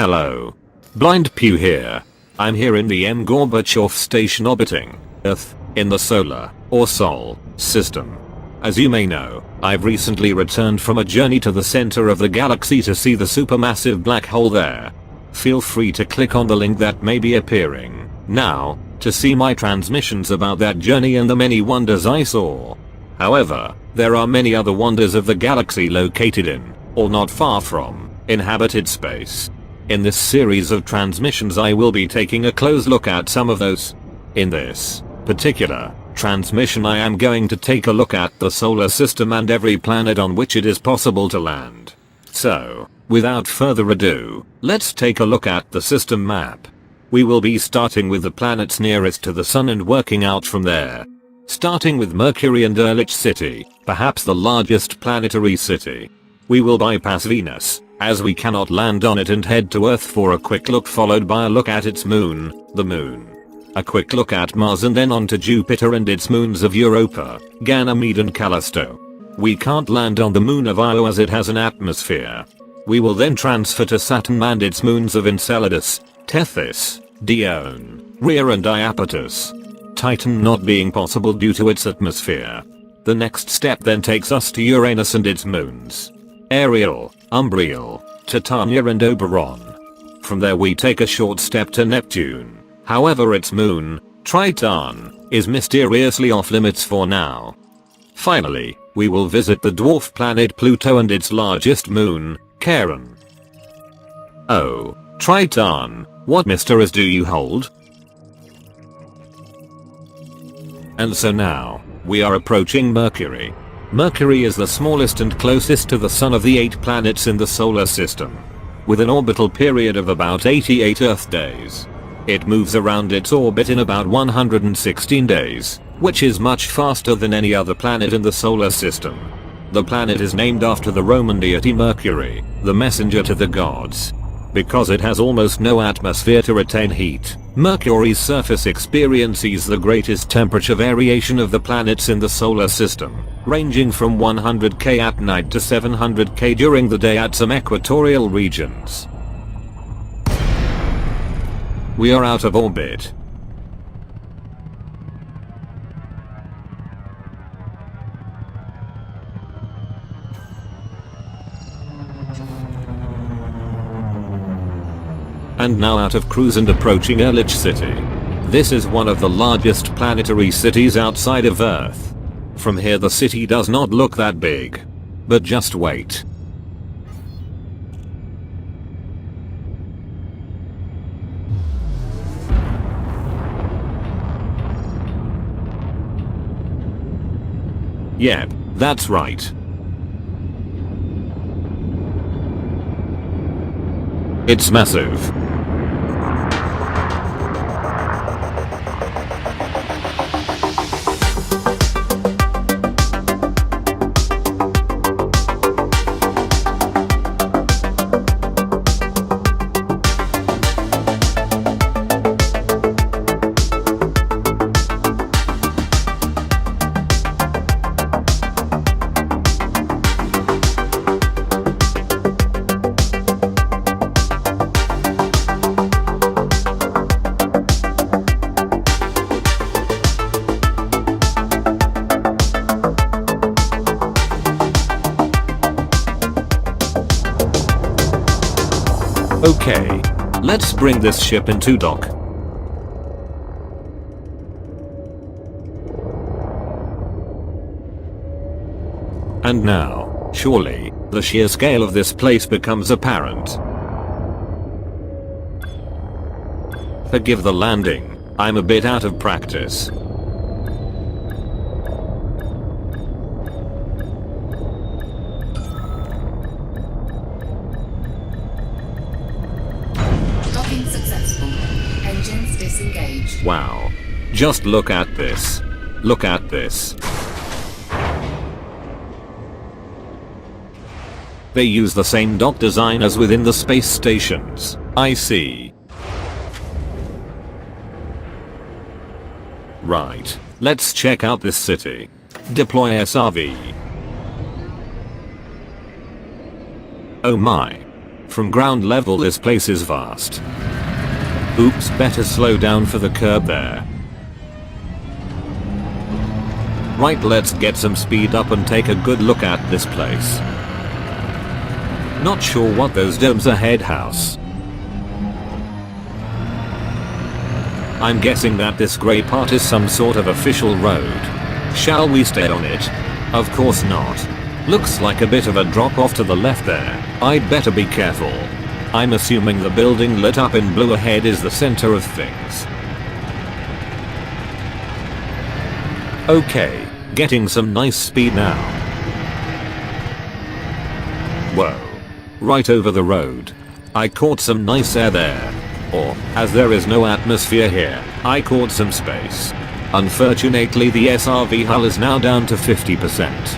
Hello. Blind Pew here. I'm here in the M. Gorbachev station orbiting Earth in the solar or Sol system. As you may know, I've recently returned from a journey to the center of the galaxy to see the supermassive black hole there. Feel free to click on the link that may be appearing now to see my transmissions about that journey and the many wonders I saw. However, there are many other wonders of the galaxy located in, or not far from, inhabited space. In this series of transmissions I will be taking a close look at some of those. In this particular transmission I am going to take a look at the solar system and every planet on which it is possible to land. So, without further ado, let's take a look at the system map. We will be starting with the planets nearest to the sun and working out from there. Starting with Mercury and Earlich City, perhaps the largest planetary city. We will bypass Venus, as we cannot land on it, and head to Earth for a quick look, followed by a look at its moon, the moon. A quick look at Mars, and then on to Jupiter and its moons of Europa, Ganymede and Callisto. We can't land on the moon of Io as it has an atmosphere. We will then transfer to Saturn and its moons of Enceladus, Tethys, Dione, Rhea and Iapetus. Titan not being possible due to its atmosphere. The next step then takes us to Uranus and its moons, Ariel, Umbriel, Titania and Oberon. From there we take a short step to Neptune. However, its moon, Triton, is mysteriously off limits for now. Finally, we will visit the dwarf planet Pluto and its largest moon, Charon. Oh, Triton, what mysteries do you hold? And so now, we are approaching Mercury. Mercury is the smallest and closest to the sun of the 8 planets in the solar system, with an orbital period of about 88 Earth days. It moves around its orbit in about 116 days, which is much faster than any other planet in the solar system. The planet is named after the Roman deity Mercury, the messenger to the gods. Because it has almost no atmosphere to retain heat, Mercury's surface experiences the greatest temperature variation of the planets in the solar system, ranging from 100K at night to 700K during the day at some equatorial regions. We are out of orbit. And now out of cruise and approaching Earlich City. This is one of the largest planetary cities outside of Earth. From here the city does not look that big. But just wait. Yep, that's right. It's massive. Okay, let's bring this ship into dock. And now, surely, the sheer scale of this place becomes apparent. Forgive the landing, I'm a bit out of practice. Wow. Just look at this. Look at this. They use the same dock design as within the space stations. I see. Right. Let's check out this city. Deploy SRV. Oh my. From ground level this place is vast. Oops, better slow down for the curb there. Right, let's get some speed up and take a good look at this place. Not sure what those domes ahead house. I'm guessing that this grey part is some sort of official road. Shall we stay on it? Of course not. Looks like a bit of a drop off to the left there. I'd better be careful. I'm assuming the building lit up in blue ahead is the center of things. Okay, getting some nice speed now. Whoa. Right over the road. I caught some nice air there. Or, as there is no atmosphere here, I caught some space. Unfortunately the SRV hull is now down to 50%.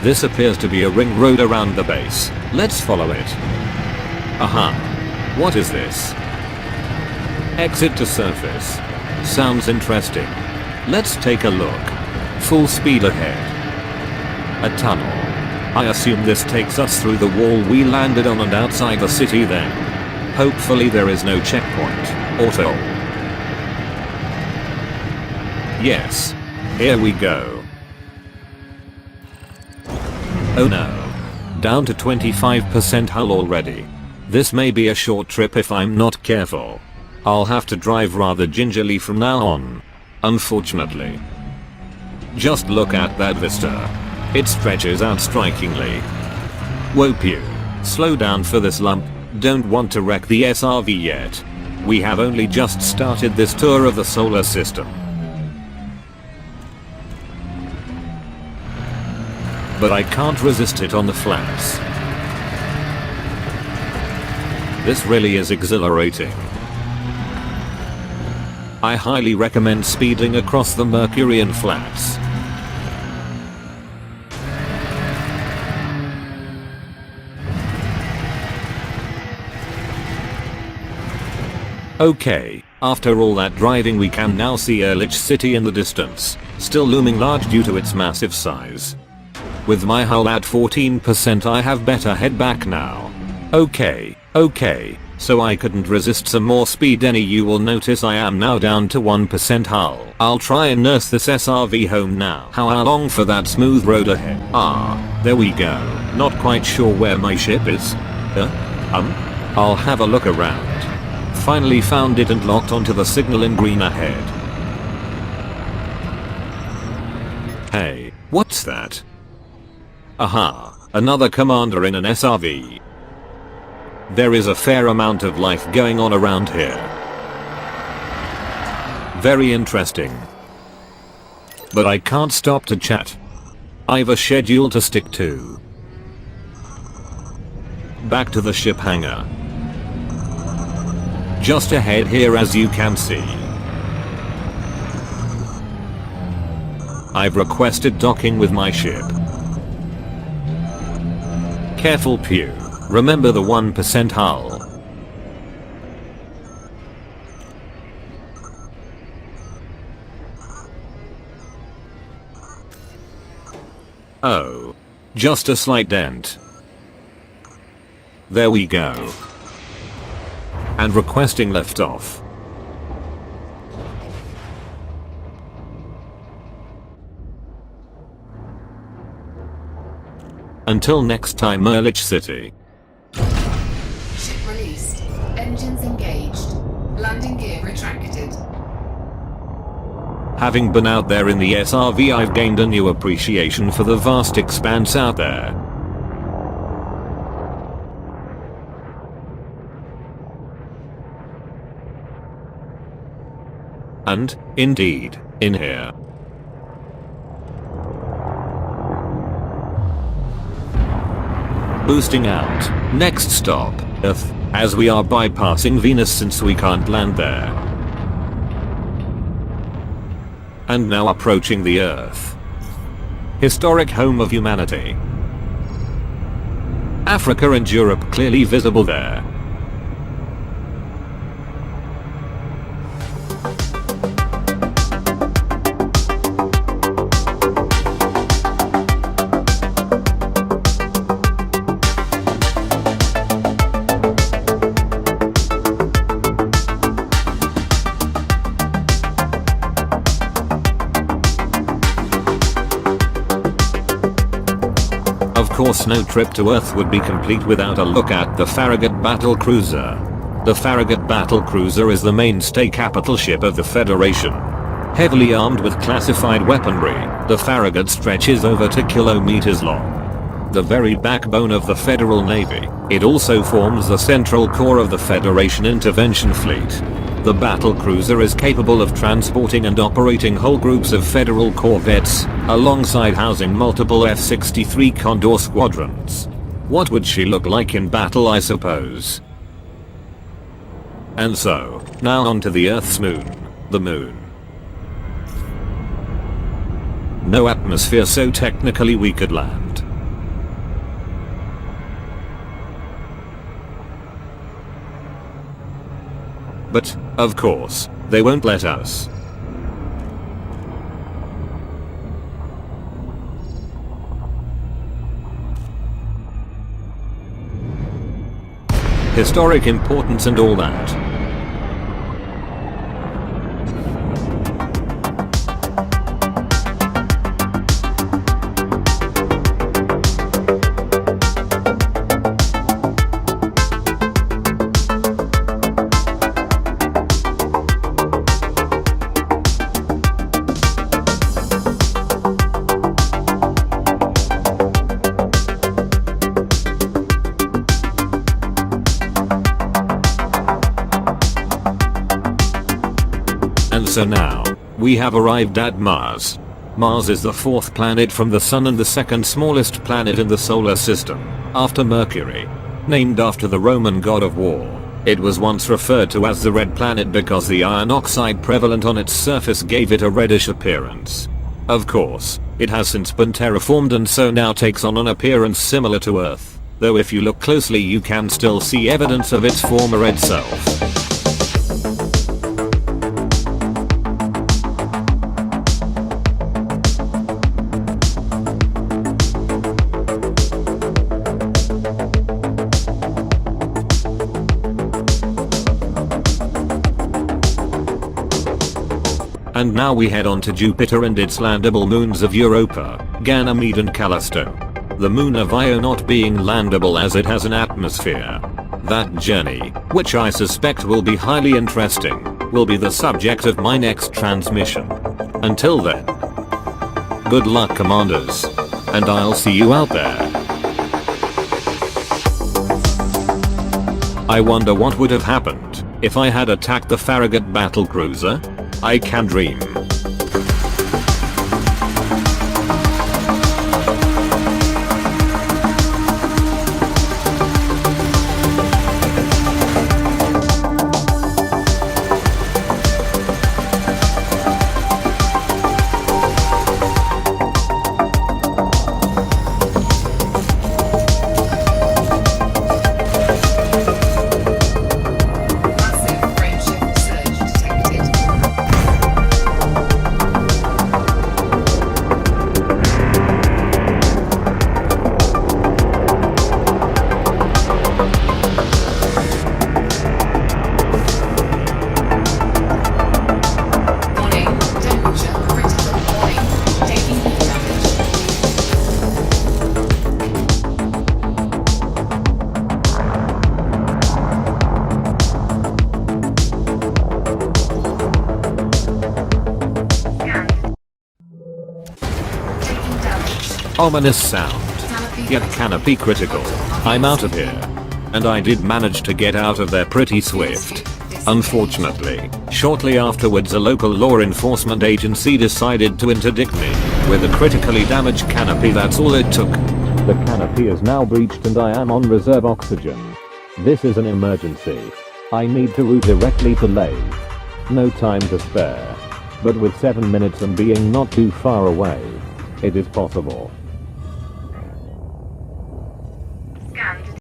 This appears to be a ring road around the base. Let's follow it. Aha. What is this? Exit to surface. Sounds interesting. Let's take a look. Full speed ahead. A tunnel. I assume this takes us through the wall we landed on and outside the city then. Hopefully there is no checkpoint. Auto. Yes. Here we go. Oh no. Down to 25% hull already. This may be a short trip if I'm not careful. I'll have to drive rather gingerly from now on. Unfortunately. Just look at that vista. It stretches out strikingly. Whoa pew. Slow down for this lump. Don't want to wreck the SRV yet. We have only just started this tour of the solar system. But I can't resist it on the flats. This really is exhilarating. I highly recommend speeding across the Mercurian flats. Okay, after all that driving we can now see Erlich City in the distance, still looming large due to its massive size. With my hull at 14% I have better head back now. Okay, so I couldn't resist some more speed. You will notice I am now down to 1% hull. I'll try and nurse this SRV home now. How long for that smooth road ahead? There we go. Not quite sure where my ship is. I'll have a look around. Finally found it and locked onto the signal in green ahead. Hey, what's that? Aha, another commander in an SRV. There is a fair amount of life going on around here. Very interesting. But I can't stop to chat. I've a schedule to stick to. Back to the ship hangar. Just ahead here as you can see. I've requested docking with my ship. Careful pew. Remember the 1% hull. Oh. Just a slight dent. There we go. And requesting liftoff. Until next time, Erlich City. Ship released. Engines engaged. Landing gear retracted. Having been out there in the SRV, I've gained a new appreciation for the vast expanse out there. And, indeed, in here. Boosting out. Next stop, Earth, as we are bypassing Venus since we can't land there. And now approaching the Earth. Historic home of humanity. Africa and Europe clearly visible there. Of course no trip to Earth would be complete without a look at the Farragut battlecruiser. The Farragut battlecruiser is the mainstay capital ship of the Federation. Heavily armed with classified weaponry, the Farragut stretches over 2 kilometers long. The very backbone of the Federal Navy, it also forms the central core of the Federation intervention fleet. The battlecruiser is capable of transporting and operating whole groups of Federal corvettes, alongside housing multiple F-63 Condor squadrons. What would she look like in battle, I suppose? And so, now onto the Earth's moon, the moon. No atmosphere, so technically we could land. But, of course, they won't let us. Historic importance and all that. So now, we have arrived at Mars. Mars is the 4th planet from the Sun and the 2nd smallest planet in the solar system, after Mercury. Named after the Roman god of war, it was once referred to as the Red Planet because the iron oxide prevalent on its surface gave it a reddish appearance. Of course, it has since been terraformed and so now takes on an appearance similar to Earth, though if you look closely you can still see evidence of its former red self. And now we head on to Jupiter and its landable moons of Europa, Ganymede and Callisto. The moon of Io not being landable as it has an atmosphere. That journey, which I suspect will be highly interesting, will be the subject of my next transmission. Until then, good luck, commanders, and I'll see you out there. I wonder what would have happened if I had attacked the Farragut battlecruiser. I can dream. Ominous sound. Yet canopy critical. I'm out of here. And I did manage to get out of there pretty swift. Unfortunately, shortly afterwards a local law enforcement agency decided to interdict me with a critically damaged canopy. That's all it took. The canopy is now breached and I am on reserve oxygen. This is an emergency. I need to route directly to Lathe. No time to spare. But with 7 minutes and being not too far away, it is possible.